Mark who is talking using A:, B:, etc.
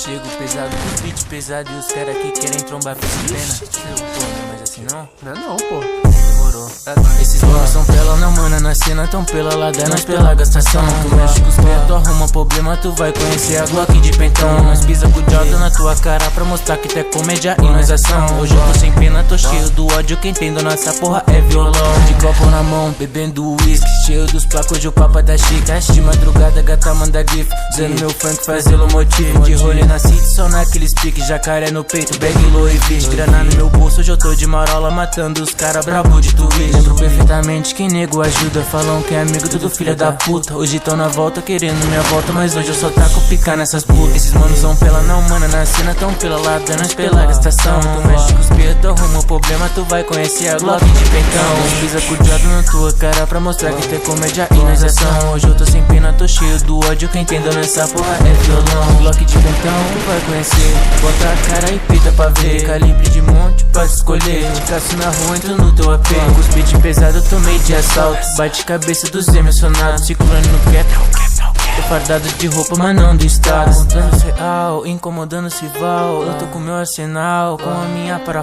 A: Chego pesado com beat pesado e os caras que querem trombar pena. Pô, mas assim não?
B: Não é não, pô.
A: Demorou. Esses manos são pela na mana, na cena tão pela lada, nós pela gastação. Tu mexe com os pés, tu arruma problema, tu vai conhecer a Glock de pentão. Nós pisa com o Jordan na tua cara pra mostrar que tu é comédia e nós ação. Hoje eu tô sem pena, tô cheio do ódio, quem tem dona essa porra é violão. De copo na mão, bebendo whisky, cheio dos placos, hoje o papo da chica. De madrugada, gata manda gif, usando meu funk fazê-lo motivo. De rolê na city, só naqueles piques, jacaré no peito, bag low e fish. Grana no meu bolso, hoje eu tô de marola, matando os cara brabo de Twitch. Lembro perfeitamente que nego ajuda, falam que é amigo, tudo filha da puta. Hoje tão na volta, querendo minha volta, mas hoje eu só taco picar nessas putas. Esses manos são pela não, mana, na cena tão pela lada, nós pela gastação. Tu mexe com os pés, tu arruma o problema, tu vai conhecer a Glock de pentão. Pisa com o Jordan na tua cara pra mostrar que tu é comédia e nós ação. Hoje eu tô sem pena, tô cheio do ódio, quem tem dona essa porra é violão. Glock de pentão, tu vai conhecer, bota a cara e pita pra ver. Calibre de monte pra escolher, te caço na rua, entro no teu AP. Com os beat pesado, eu tomei de assalto, bate cabeça dos emocionados, ciclone no cap. Tô fardado de roupa, mas não do estado. Contando real, incomodando o rival. Eu tô com meu arsenal, com a minha para